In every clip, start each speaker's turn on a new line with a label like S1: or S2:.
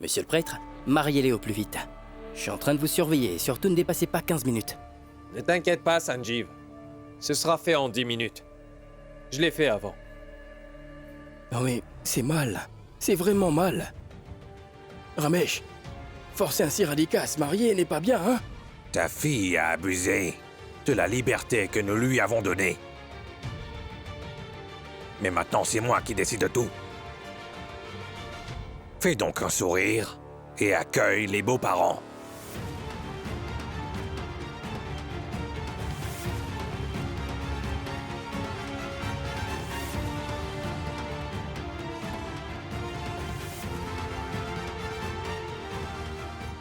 S1: Monsieur le prêtre, mariez-les au plus vite. Je suis en train de vous surveiller et surtout ne dépassez pas 15 minutes.
S2: Ne t'inquiète pas, Sanjeev. Ce sera fait en 10 minutes. Je l'ai fait avant.
S1: Non mais, c'est mal. C'est vraiment mal. Ramesh, forcer un si radical à se marier n'est pas bien, hein?
S3: Ta fille a abusé de la liberté que nous lui avons donnée. Mais maintenant, c'est moi qui décide de tout. Fais donc un sourire et accueille les beaux-parents.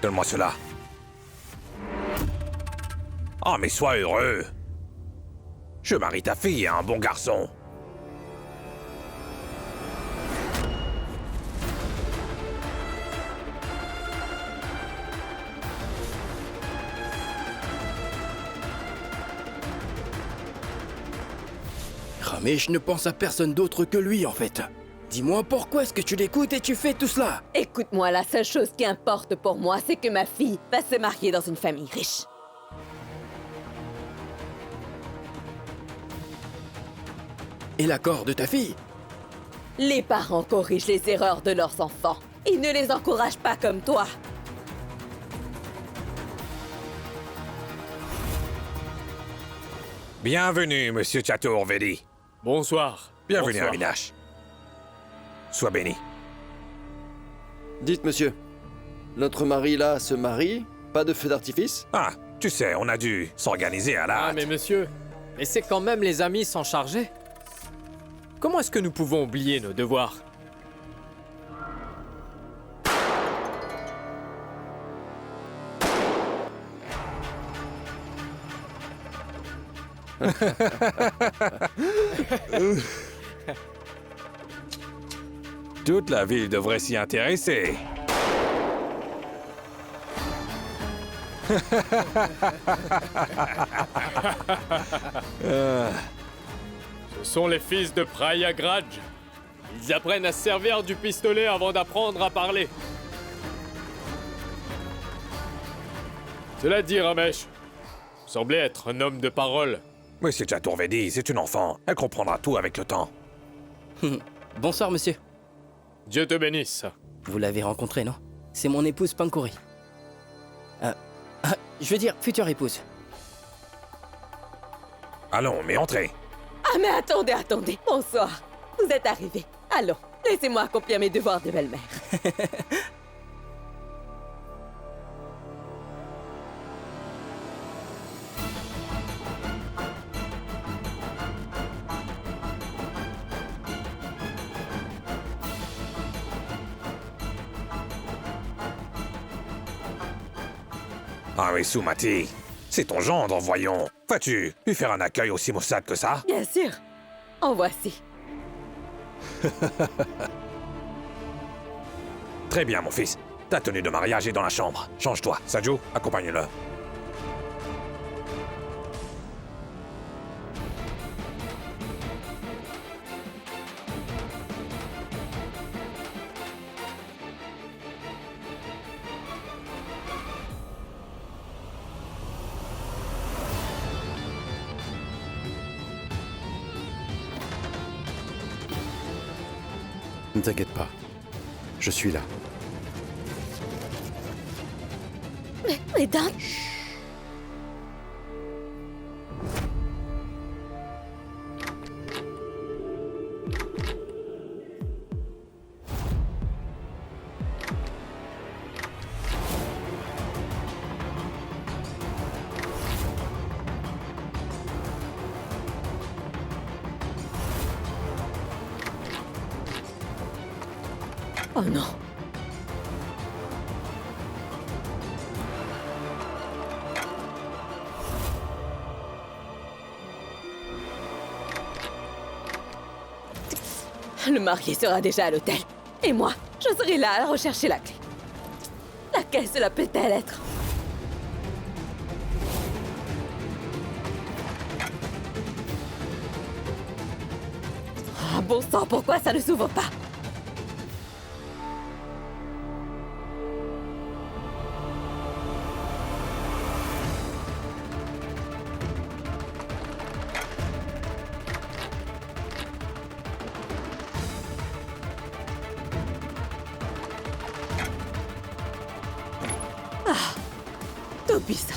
S3: Donne-moi cela. Oh, mais sois heureux. Je marie ta fille à un bon garçon.
S1: Ramesh ne pense à personne d'autre que lui, en fait. Dis-moi, pourquoi est-ce que tu l'écoutes et tu fais tout cela?
S4: Écoute-moi, la seule chose qui importe pour moi, c'est que ma fille va se marier dans une famille riche.
S1: Et l'accord de ta fille?
S4: Les parents corrigent les erreurs de leurs enfants. Ils ne les encouragent pas comme toi.
S3: Bienvenue, Monsieur Chaturvedi.
S2: Bonsoir.
S3: Bienvenue
S2: Bonsoir.
S3: à Vinash. Sois béni.
S5: Dites, monsieur, notre mari là se marie? Pas de feu d'artifice?
S3: Ah, tu sais, on a dû s'organiser à la
S2: Ah,
S3: hâte.
S2: mais monsieur, laissez quand même les amis s'en charger. Comment est-ce que nous pouvons oublier nos devoirs?
S3: Toute la ville devrait s'y intéresser.
S2: Ce sont les fils de Prayagraj. Ils apprennent à se servir du pistolet avant d'apprendre à parler. Cela dit, Ramesh, vous semblez être un homme de parole.
S3: Monsieur Chaturvedi, c'est une enfant. Elle comprendra tout avec le temps.
S1: Bonsoir, monsieur.
S2: Dieu te bénisse.
S1: Vous l'avez rencontré, non? C'est mon épouse Pankori. Je veux dire, future épouse.
S3: Allons, mais entrez.
S4: Ah mais attendez. Bonsoir. Vous êtes arrivés. Allons, laissez-moi accomplir mes devoirs de belle-mère.
S3: Ah oui, Sumati, c'est ton gendre, voyons. Vas-tu lui faire un accueil aussi maussade que ça?
S4: Bien sûr. En voici.
S3: Très bien, mon fils. Ta tenue de mariage est dans la chambre. Change-toi. Saju, accompagne-le.
S6: Ne t'inquiète pas, je suis là.
S4: Mais Dan... Oh non. Le marié sera déjà à l'hôtel. Et moi, je serai là à rechercher la clé. Laquelle cela peut-elle être? Ah bon sang, pourquoi ça ne s'ouvre pas? puissant.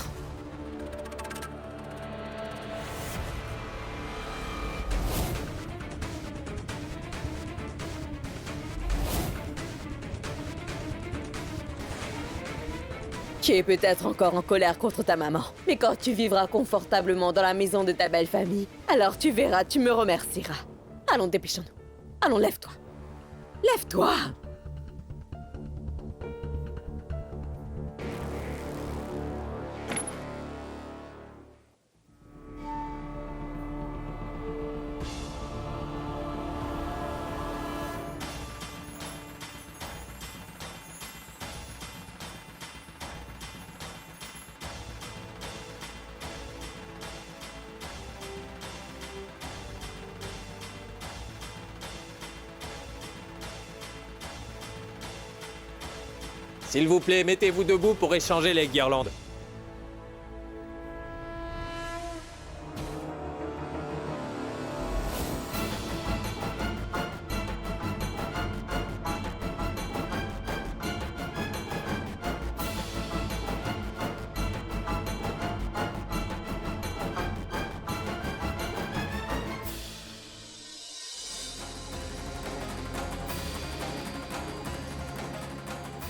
S4: Tu es peut-être encore en colère contre ta maman, mais quand tu vivras confortablement dans la maison de ta belle famille, alors tu verras, tu me remercieras. Allons, dépêchons-nous. Allons, lève-toi. Lève-toi!
S2: S'il vous plaît, mettez-vous debout pour échanger les guirlandes.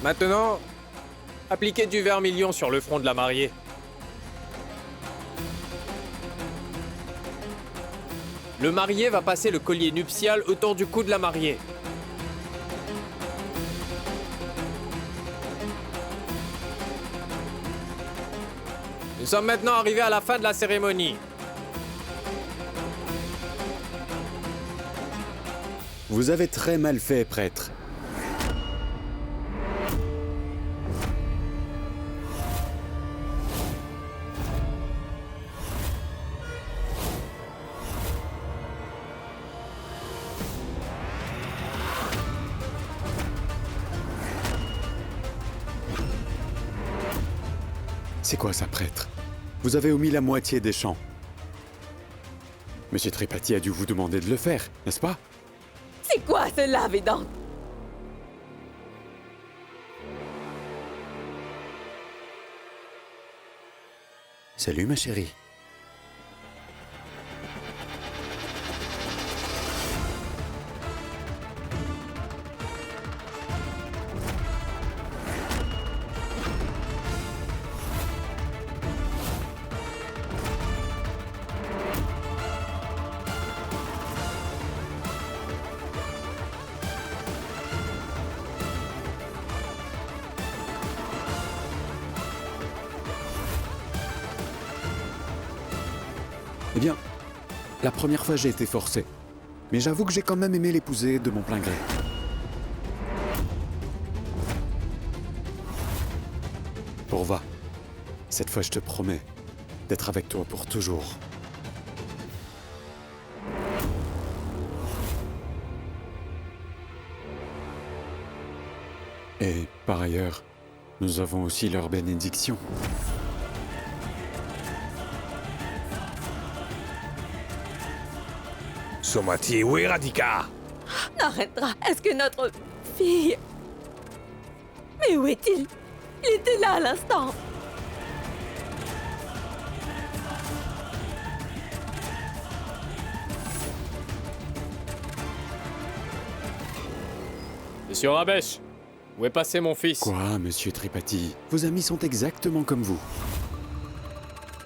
S2: Maintenant, appliquez du vermilion sur le front de la mariée. Le marié va passer le collier nuptial autour du cou de la mariée. Nous sommes maintenant arrivés à la fin de la cérémonie.
S6: Vous avez très mal fait, prêtre. C'est quoi ça, prêtre? Vous avez omis la moitié des chants. Monsieur Tripathi a dû vous demander de le faire, n'est-ce pas?
S4: C'est quoi cela, Vedant?
S6: Salut, ma chérie. Eh bien, la première fois j'ai été forcé. Mais j'avoue que j'ai quand même aimé l'épouser de mon plein gré. Pourva, cette fois je te promets d'être avec toi pour toujours. Et par ailleurs, nous avons aussi leur bénédiction.
S3: Sumati, où est Radhika?
S4: Narendra, est-ce que notre fille... Mais où est-il? Il était là à l'instant.
S2: Monsieur Rabesh, où est passé mon fils?
S6: Quoi, monsieur Tripathi? Vos amis sont exactement comme vous.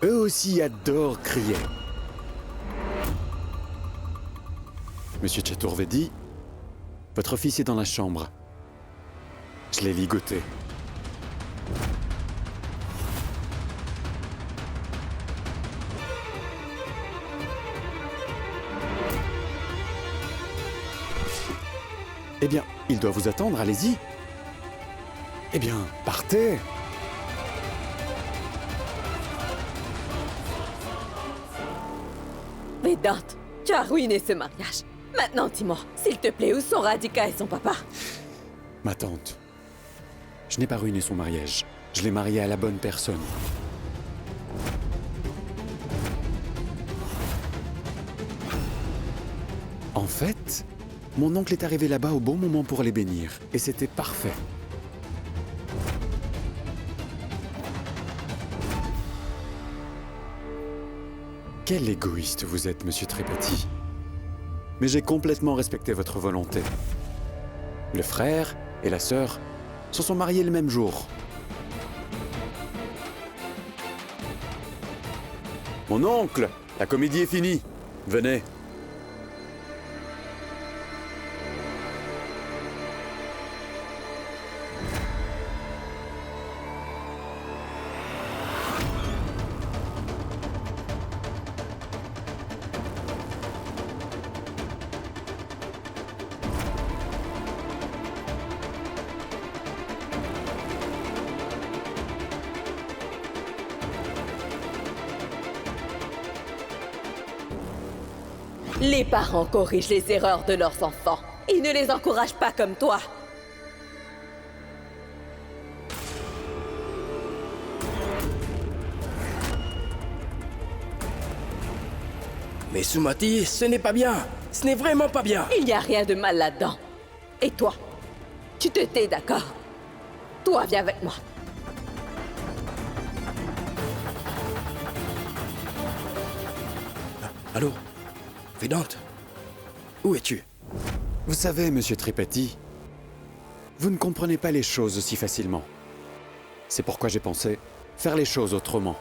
S6: Eux aussi adorent crier. Monsieur Chaturvedi, votre fils est dans la chambre. Je l'ai ligoté. Eh bien, il doit vous attendre, allez-y. Eh bien, partez.
S4: Vedant, tu as ruiné ce mariage. Maintenant, dis-moi, s'il te plaît, où sont Radhika et son papa?
S6: Ma tante, je n'ai pas ruiné son mariage. Je l'ai marié à la bonne personne. En fait, mon oncle est arrivé là-bas au bon moment pour les bénir, et c'était parfait. Quel égoïste vous êtes, monsieur Tripathi. Mais j'ai complètement respecté votre volonté. Le frère et la sœur se sont mariés le même jour. Mon oncle, la comédie est finie. Venez.
S4: Les parents corrigent les erreurs de leurs enfants. Ils ne les encouragent pas comme toi.
S1: Mais Sumati, ce n'est pas bien. Ce n'est vraiment pas bien.
S4: Il n'y a rien de mal là-dedans. Et toi? Tu te tais, d'accord? Toi, viens avec moi.
S1: Allô? Vedant? Où es-tu?
S6: Vous savez, monsieur Tripathi, vous ne comprenez pas les choses aussi facilement. C'est pourquoi j'ai pensé faire les choses autrement.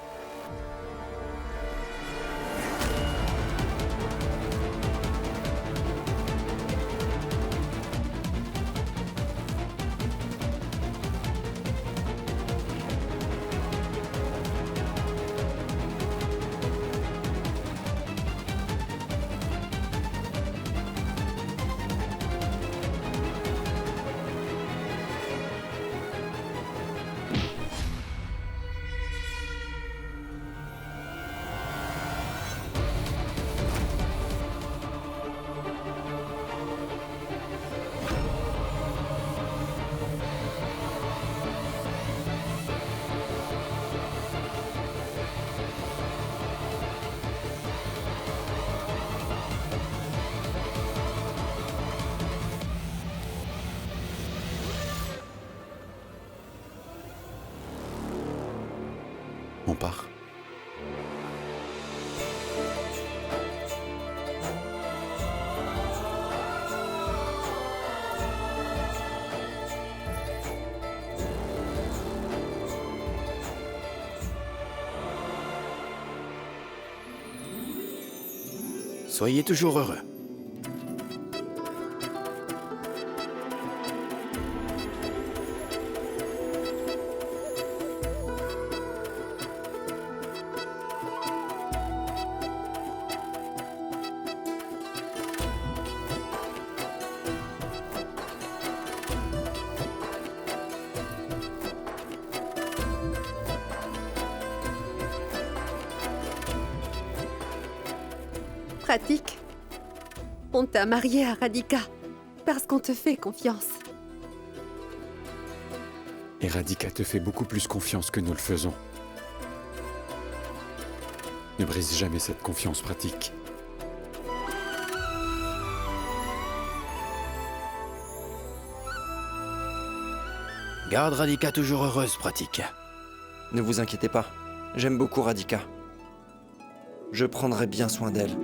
S6: On part.
S1: Soyez toujours heureux.
S7: Pratique. On t'a marié à Radhika parce qu'on te fait confiance.
S6: Et Radhika te fait beaucoup plus confiance que nous le faisons. Ne brise jamais cette confiance pratique.
S1: Garde Radhika toujours heureuse, pratique.
S5: Ne vous inquiétez pas, j'aime beaucoup Radhika. Je prendrai bien soin d'elle.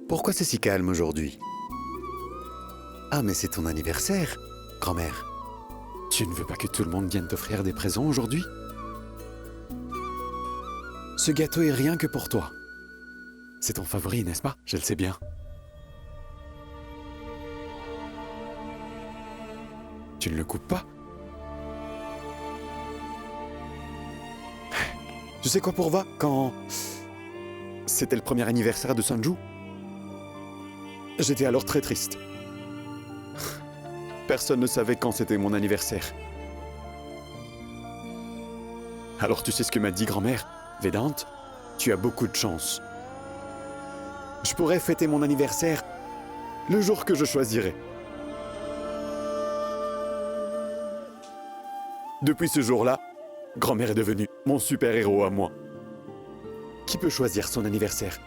S6: Pourquoi c'est si calme aujourd'hui? Ah, mais c'est ton anniversaire, grand-mère. Tu ne veux pas que tout le monde vienne t'offrir des présents aujourd'hui? Ce gâteau est rien que pour toi. C'est ton favori, n'est-ce pas? Je le sais bien. Tu ne le coupes pas? Tu sais quoi, Pourva? Quand c'était le premier anniversaire de Sanju, j'étais alors très triste. Personne ne savait quand c'était mon anniversaire. Alors tu sais ce que m'a dit grand-mère? Vedant, tu as beaucoup de chance. Je pourrais fêter mon anniversaire le jour que je choisirai. Depuis ce jour-là, grand-mère est devenue mon super-héros à moi. Qui peut choisir son anniversaire?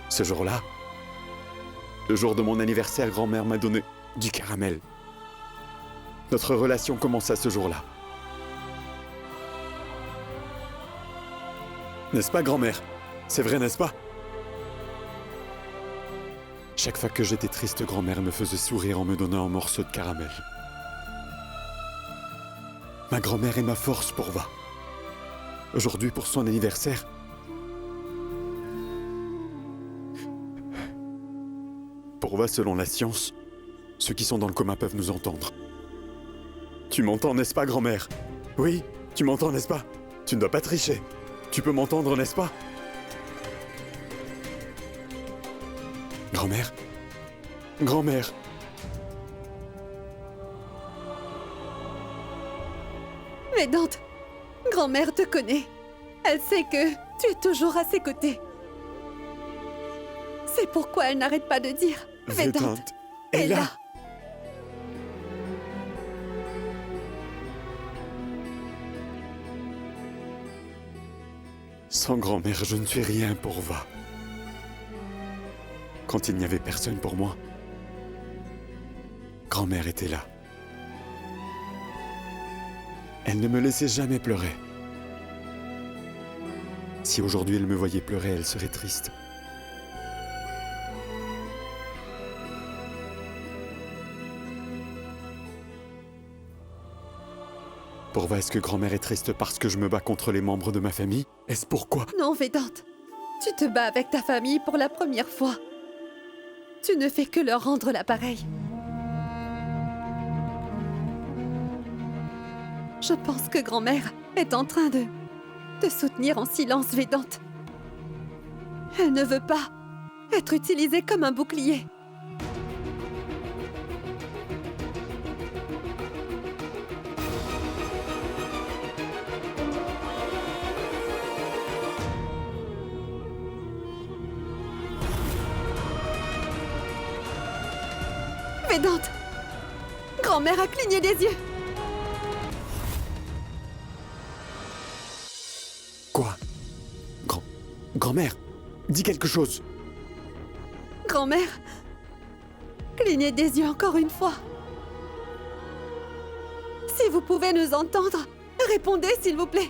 S6: Ce jour-là, le jour de mon anniversaire, grand-mère m'a donné du caramel. Notre relation commença ce jour-là. N'est-ce pas, grand-mère? C'est vrai, n'est-ce pas? Chaque fois que j'étais triste, grand-mère me faisait sourire en me donnant un morceau de caramel. Ma grand-mère est ma force, Pourva. Aujourd'hui, pour son anniversaire, Pourva, selon la science, ceux qui sont dans le coma peuvent nous entendre. Tu m'entends, n'est-ce pas, grand-mère? Oui, tu m'entends, n'est-ce pas? Tu ne dois pas tricher. Tu peux m'entendre, n'est-ce pas? Grand-mère? Grand-mère?
S7: Vedant, grand-mère te connaît. Elle sait que tu es toujours à ses côtés. C'est pourquoi elle n'arrête pas de dire Vedant est là.
S6: Sans grand-mère, je ne suis rien, Pourva. Quand il n'y avait personne pour moi, grand-mère était là. Elle ne me laissait jamais pleurer. Si aujourd'hui elle me voyait pleurer, elle serait triste. Pourva, est-ce que grand-mère est triste parce que je me bats contre les membres de ma famille? Est-ce pourquoi?
S7: Non, Vedant. Tu te bats avec ta famille pour la première fois. Tu ne fais que leur rendre l'appareil. Je pense que grand-mère est en train de te soutenir en silence, Vedant. Elle ne veut pas être utilisée comme un bouclier. Vedant! Grand-mère a cligné des yeux.
S6: Quoi? Grand-mère, dis quelque chose.
S7: Grand-mère, clignez des yeux encore une fois. Si vous pouvez nous entendre, répondez s'il vous plaît.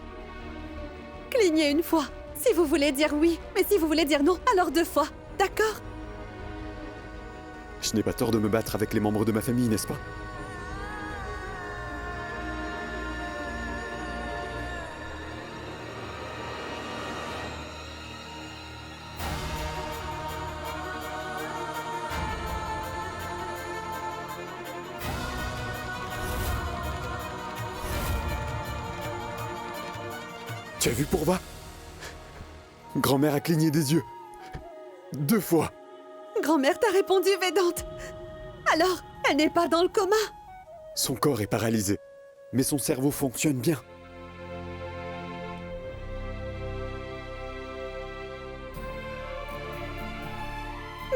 S7: Clignez une fois, si vous voulez dire oui, mais si vous voulez dire non, alors 2 fois, d'accord?
S6: Je n'ai pas tort de me battre avec les membres de ma famille, n'est-ce pas? Tu as vu Pourva? Grand-mère a cligné des yeux. 2 fois.
S7: Grand-mère t'a répondu, Vedant. Alors, elle n'est pas dans le coma.
S6: Son corps est paralysé, mais son cerveau fonctionne bien.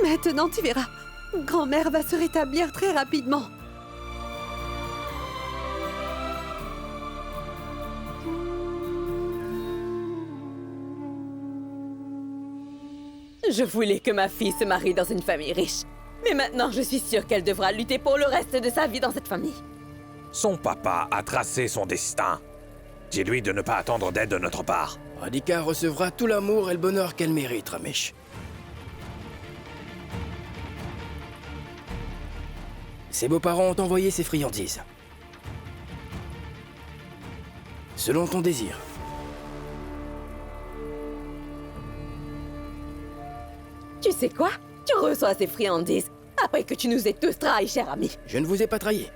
S7: Maintenant, tu verras. Grand-mère va se rétablir très rapidement.
S4: Je voulais que ma fille se marie dans une famille riche. Mais maintenant, je suis sûre qu'elle devra lutter pour le reste de sa vie dans cette famille.
S3: Son papa a tracé son destin. Dis-lui de ne pas attendre d'aide de notre part.
S1: Radhika recevra tout l'amour et le bonheur qu'elle mérite, Ramesh. Ses beaux-parents ont envoyé ses friandises. Selon ton désir.
S4: Tu sais quoi? Tu reçois ces friandises après que tu nous aies tous trahis, cher ami.
S1: Je ne vous ai pas trahi.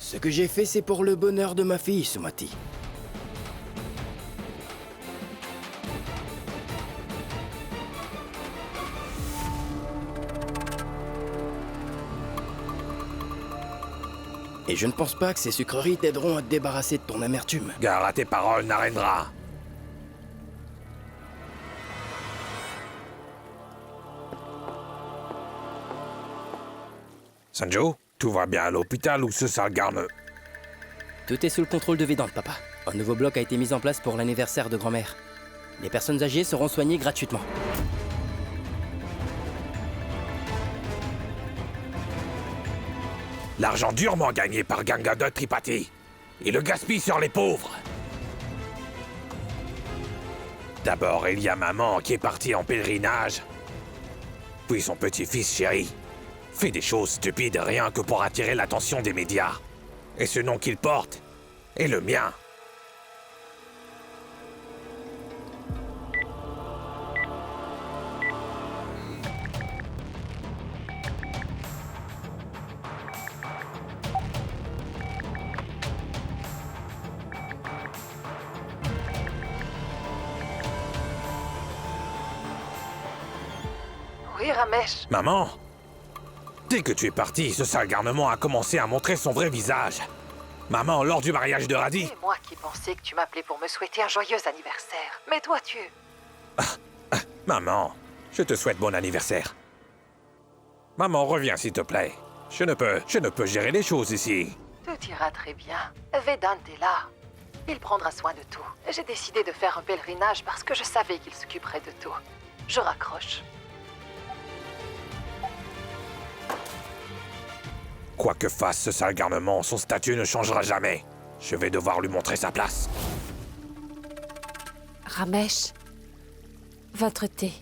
S1: Ce que j'ai fait, c'est pour le bonheur de ma fille, Sumati. Et je ne pense pas que ces sucreries t'aideront à te débarrasser de ton amertume.
S3: Gare à tes paroles, Narendra. Sanjo, tout va bien à l'hôpital ou ce sale garne?
S1: Tout est sous le contrôle de Vedant, papa. Un nouveau bloc a été mis en place pour l'anniversaire de grand-mère. Les personnes âgées seront soignées gratuitement.
S3: L'argent durement gagné par Gangadhar Tripathi. Il le gaspille sur les pauvres. D'abord, il y a maman qui est partie en pèlerinage. Puis son petit-fils chéri fait des choses stupides rien que pour attirer l'attention des médias. Et ce nom qu'il porte est le mien.
S8: Oui, Ramesh.
S3: Maman, dès que tu es partie, ce sale garnement a commencé à montrer son vrai visage. Maman, lors du mariage de Radhi...
S8: C'est moi qui pensais que tu m'appelais pour me souhaiter un joyeux anniversaire. Mais toi, tu...
S3: Maman, je te souhaite bon anniversaire. Maman, reviens s'il te plaît. Je ne peux gérer les choses ici.
S8: Tout ira très bien. Vedant est là. Il prendra soin de tout. J'ai décidé de faire un pèlerinage parce que je savais qu'il s'occuperait de tout. Je raccroche.
S3: Quoi que fasse ce sale garnement, son statut ne changera jamais. Je vais devoir lui montrer sa place.
S9: Ramesh, votre thé.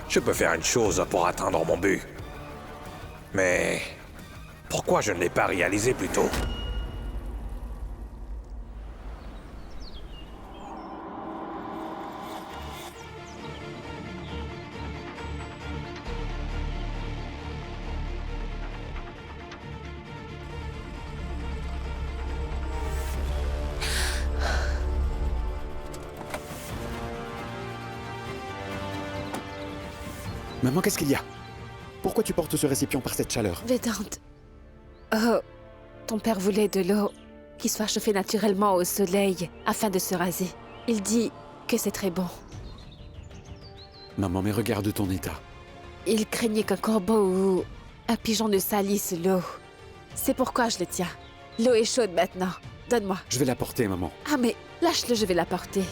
S3: Je peux faire une chose pour atteindre mon but. Mais... pourquoi je ne l'ai pas réalisé plus tôt?
S6: Maman, qu'est-ce qu'il y a? Pourquoi tu portes ce récipient par cette chaleur?
S9: Vedant. Oh, ton père voulait de l'eau qui soit chauffée naturellement au soleil afin de se raser. Il dit que c'est très bon.
S6: Maman, mais regarde ton état.
S9: Il craignait qu'un corbeau ou un pigeon ne salisse l'eau. C'est pourquoi je le tiens. L'eau est chaude maintenant. Donne-moi.
S6: Je vais la porter, maman.
S9: Ah mais lâche-le, je vais la porter.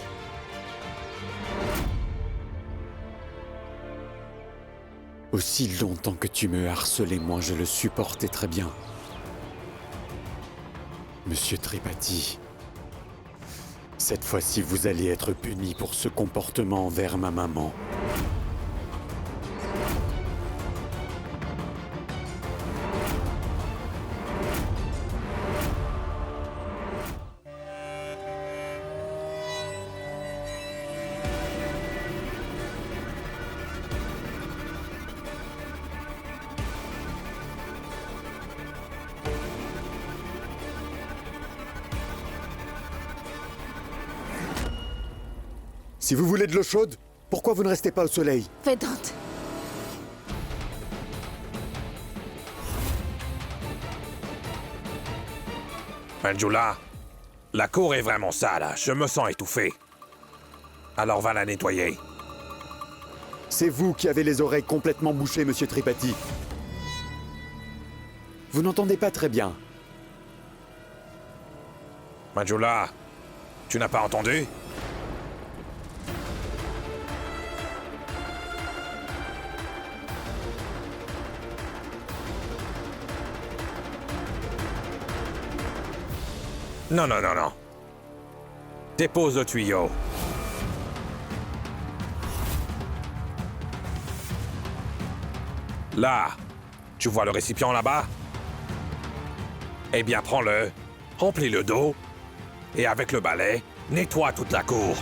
S6: Aussi longtemps que tu me harcelais, moi je le supportais très bien. Monsieur Tripathi, cette fois-ci vous allez être puni pour ce comportement envers ma maman. Si vous voulez de l'eau chaude, pourquoi vous ne restez pas au soleil?
S9: Vedant.
S3: Manjula, la cour est vraiment sale, je me sens étouffé. Alors va la nettoyer.
S6: C'est vous qui avez les oreilles complètement bouchées, monsieur Tripathi. Vous n'entendez pas très bien.
S3: Manjula, tu n'as pas entendu? Non, non, non, non. Dépose le tuyau. Là, tu vois le récipient là-bas? Eh bien, prends-le, remplis-le d'eau, et avec le balai, nettoie toute la cour.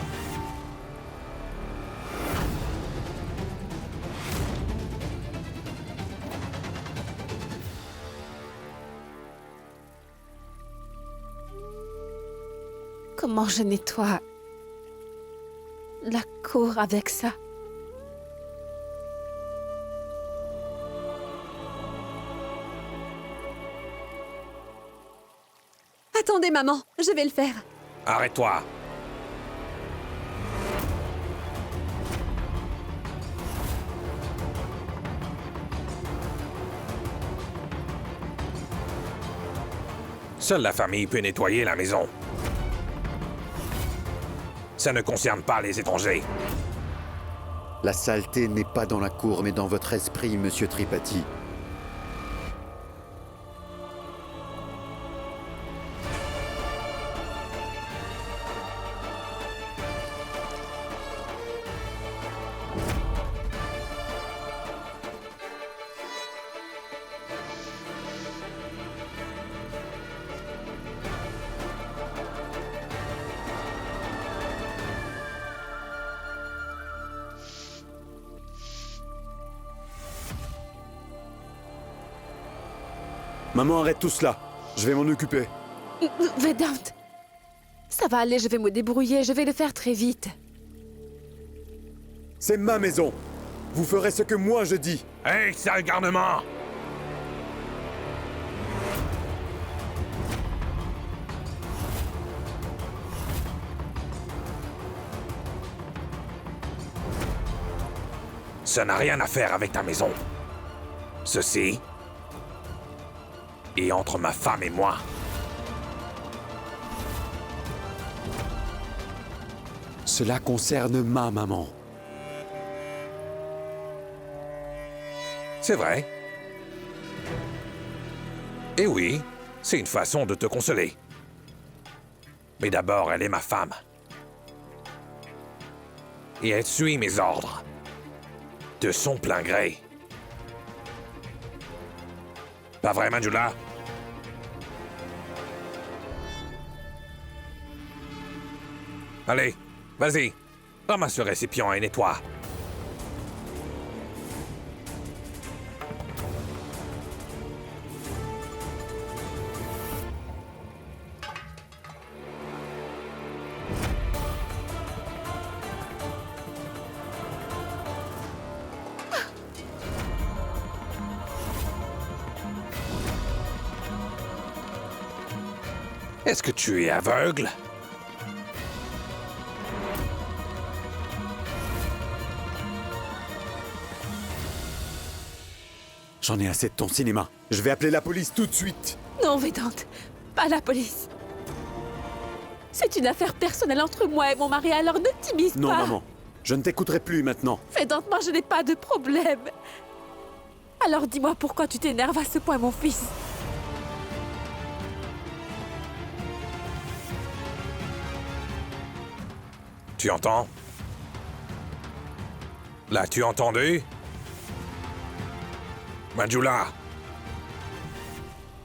S9: Comment je nettoie la cour avec ça?
S7: Attendez, maman, je vais le faire.
S3: Arrête-toi. Seule la famille peut nettoyer la maison. Ça ne concerne pas les étrangers.
S6: La saleté n'est pas dans la cour, mais dans votre esprit, monsieur Tripathi. Maman, arrête tout cela. Je vais m'en occuper.
S9: Vedant, ça va aller, je vais me débrouiller, je vais le faire très vite.
S6: C'est ma maison. Vous ferez ce que moi je dis.
S3: Hey, sale garnement! Ça n'a rien à faire avec ta maison. Ceci est entre ma femme et moi.
S6: Cela concerne ma maman.
S3: C'est vrai. Et oui, c'est une façon de te consoler. Mais d'abord, elle est ma femme. Et elle suit mes ordres. De son plein gré. Pas vrai, Manjula? Allez, vas-y. Ramasse ce récipient et nettoie. Est-ce que tu es aveugle?
S6: J'en ai assez de ton cinéma. Je vais appeler la police tout de suite.
S9: Non, Vedant, pas la police. C'est une affaire personnelle entre moi et mon mari, alors ne t'immisce pas.
S6: Non, maman. Je ne t'écouterai plus maintenant.
S9: Vedant, moi je n'ai pas de problème. Alors dis-moi pourquoi tu t'énerves à ce point, mon fils.
S3: Tu entends? L'as-tu entendu? Manjula,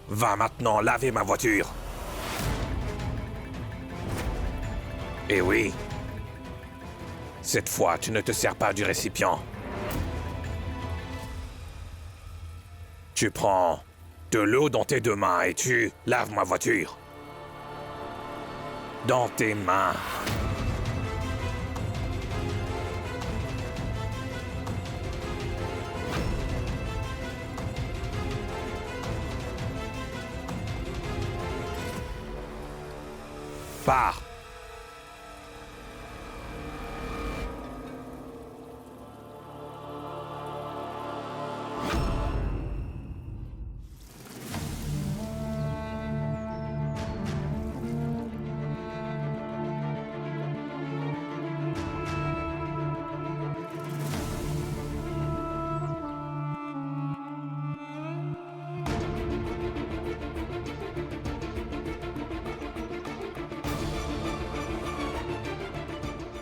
S3: va maintenant laver ma voiture. Et oui, cette fois, tu ne te sers pas du récipient. Tu prends de l'eau dans tes deux mains et tu laves ma voiture. Dans tes mains. Pars.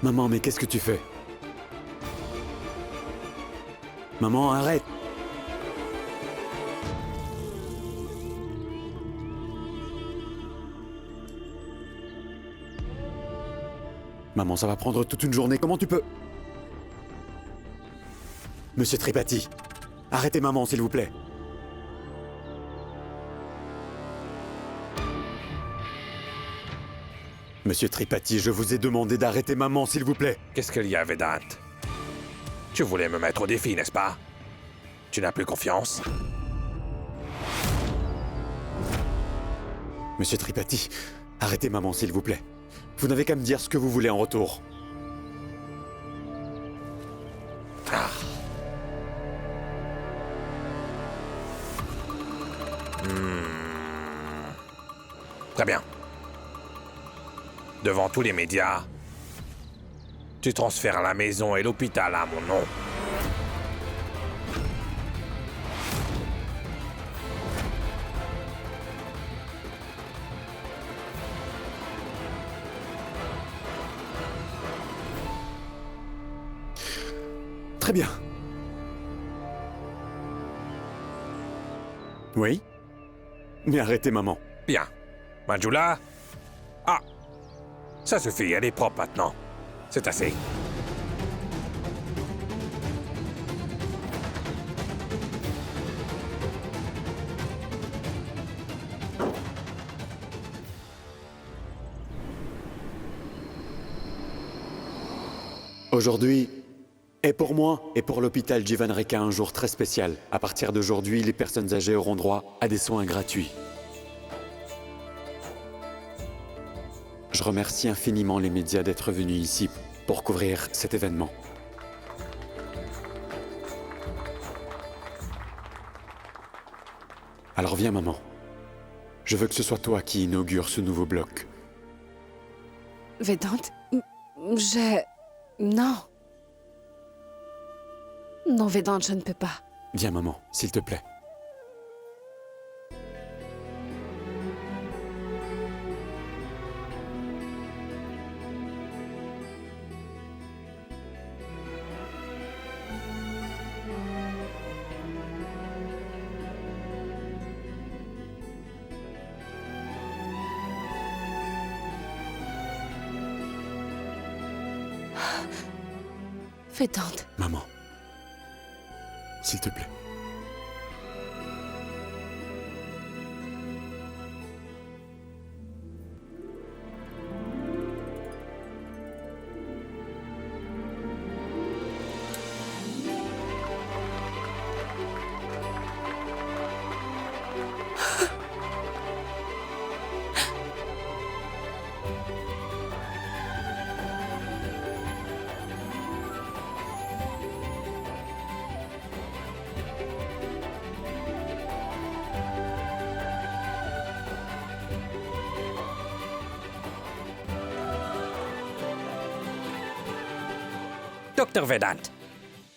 S6: Maman, mais qu'est-ce que tu fais? Maman, arrête! Maman, ça va prendre toute une journée. Comment tu peux? Monsieur Tripathi, arrêtez maman, s'il vous plaît. Monsieur Tripathi, je vous ai demandé d'arrêter maman, s'il vous plaît.
S3: Qu'est-ce qu'il y a, Vedant? Tu voulais me mettre au défi, n'est-ce pas? Tu n'as plus confiance?
S6: Monsieur Tripathi, arrêtez maman, s'il vous plaît. Vous n'avez qu'à me dire ce que vous voulez en retour.
S3: Ah. Très bien. Devant tous les médias, tu transfères la maison et l'hôpital à mon nom.
S6: Très bien. Oui? Mais arrêtez maman.
S3: Bien. Manjula? Ah! Ça suffit, elle est propre maintenant. C'est assez.
S6: Aujourd'hui est pour moi et pour l'hôpital Jivan Rekha un jour très spécial. À partir d'aujourd'hui, les personnes âgées auront droit à des soins gratuits. Je remercie infiniment les médias d'être venus ici pour couvrir cet événement. Alors viens maman. Je veux que ce soit toi qui inaugure ce nouveau bloc.
S9: Vedant, Non. Non, Vedant, je ne peux pas.
S6: Viens maman, s'il te plaît.
S9: Vedant.
S6: Maman, s'il te plaît.
S3: Docteur Vedant,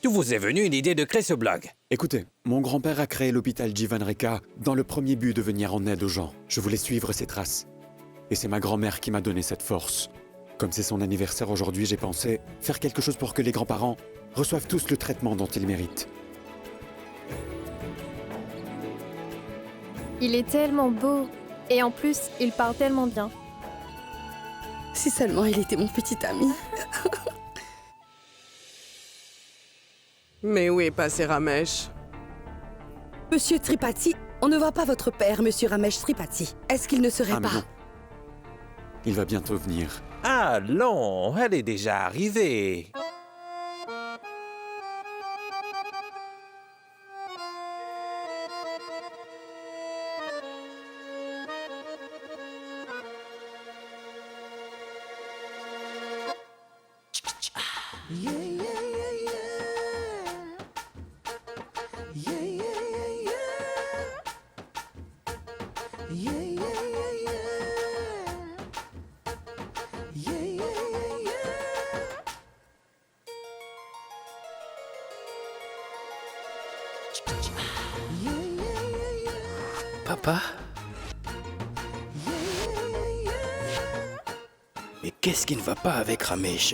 S3: d'où vous est venue l'idée de créer ce blog?
S6: Écoutez, mon grand-père a créé l'hôpital Jivan Rekha dans le premier but de venir en aide aux gens. Je voulais suivre ses traces. Et c'est ma grand-mère qui m'a donné cette force. Comme c'est son anniversaire aujourd'hui, j'ai pensé faire quelque chose pour que les grands-parents reçoivent tous le traitement dont ils méritent.
S10: Il est tellement beau. Et en plus, il parle tellement bien.
S7: Si seulement il était mon petit ami.
S11: Mais où est passé Ramesh?
S7: Monsieur Tripathi, on ne voit pas votre père, Monsieur Ramesh Tripathi. Est-ce qu'il ne serait
S6: Ah, mais
S7: pas...
S6: non. Il va bientôt venir.
S3: Allons, elle est déjà arrivée.
S1: Papa? Mais qu'est-ce qui ne va pas avec Ramesh?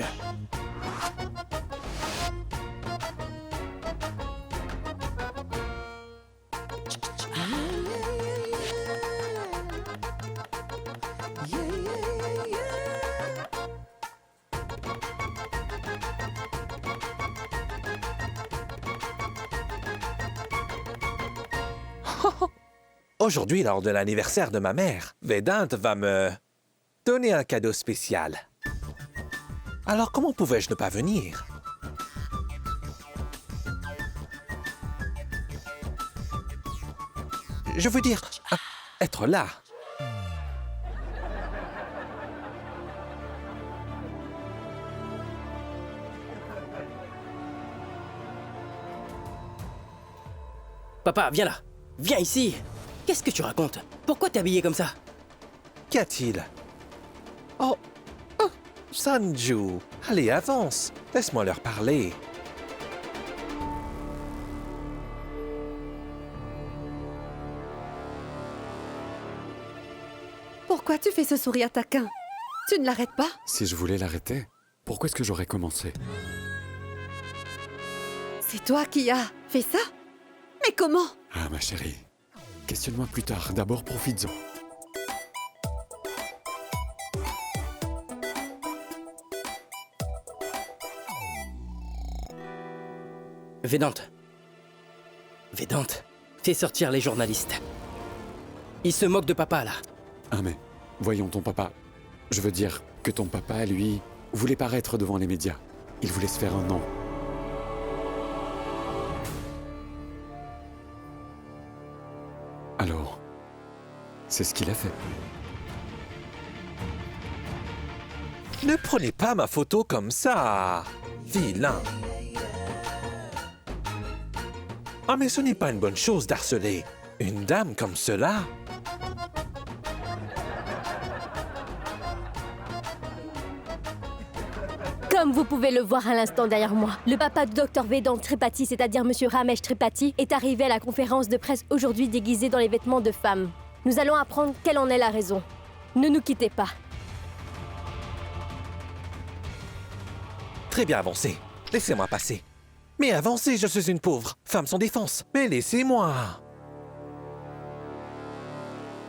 S3: Aujourd'hui, lors de l'anniversaire de ma mère, Vedant va me donner un cadeau spécial. Alors comment pouvais-je ne pas venir? Je veux dire, être là.
S1: Papa, viens là. Viens ici. Qu'est-ce que tu racontes? Pourquoi t'es habillé comme ça?
S3: Qu'y a-t-il? Oh, Sanju, allez, avance. Laisse-moi leur parler.
S7: Pourquoi tu fais ce sourire taquin? Tu ne l'arrêtes pas?
S6: Si je voulais l'arrêter, pourquoi est-ce que j'aurais commencé?
S7: C'est toi qui as fait ça? Mais comment?
S6: Ah, ma chérie. Questionne-moi plus tard. D'abord, profites-en.
S1: Vedante. Vedante, fais sortir les journalistes. Ils se moquent de papa, là.
S6: Ah, mais voyons ton papa. Je veux dire que ton papa, lui, voulait paraître devant les médias. Il voulait se faire un nom. Alors, c'est ce qu'il a fait.
S3: Ne prenez pas ma photo comme ça, vilain. Ah, mais ce n'est pas une bonne chose d'harceler une dame comme cela.
S11: Comme vous pouvez le voir à l'instant derrière moi, le papa du docteur Vedant Tripathi, c'est-à-dire Monsieur Ramesh Tripathi, est arrivé à la conférence de presse aujourd'hui déguisé dans les vêtements de femme. Nous allons apprendre quelle en est la raison. Ne nous quittez pas.
S3: Très bien avancé. Laissez-moi passer. Mais avancez, je suis une pauvre femme sans défense. Mais laissez-moi.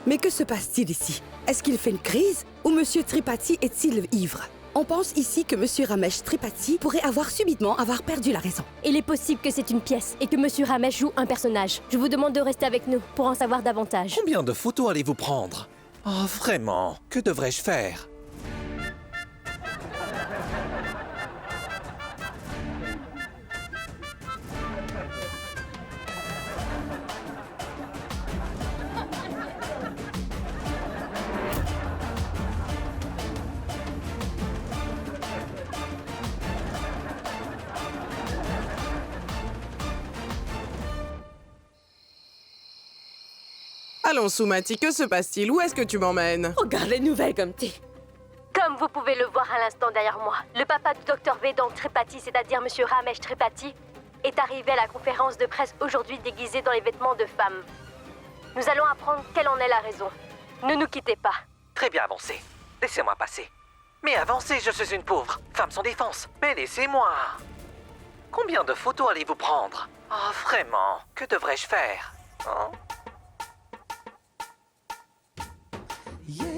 S12: Mais que se passe-t-il ici? Est-ce qu'il fait une crise? Ou Monsieur Tripathi est-il ivre? On pense ici que Monsieur Ramesh Tripathi pourrait subitement avoir perdu la raison.
S11: Il est possible que c'est une pièce et que Monsieur Ramesh joue un personnage. Je vous demande de rester avec nous pour en savoir davantage.
S3: Combien de photos allez-vous prendre? Oh, vraiment? Que devrais-je faire?
S13: Allons, Soumati, que se passe-t-il? Où est-ce que tu m'emmènes?
S4: Regarde les nouvelles comme t'es.
S11: Comme vous pouvez le voir à l'instant derrière moi, le papa du docteur Vedant Tripathi, c'est-à-dire Monsieur Ramesh Tripathi, est arrivé à la conférence de presse aujourd'hui déguisé dans les vêtements de femme. Nous allons apprendre quelle en est la raison. Ne nous quittez pas.
S3: Très bien avancé. Laissez-moi passer. Mais avancez, je suis une pauvre femme sans défense. Mais laissez-moi. Combien de photos allez-vous prendre? Oh, vraiment? Que devrais-je faire? Oh?
S14: Yeah.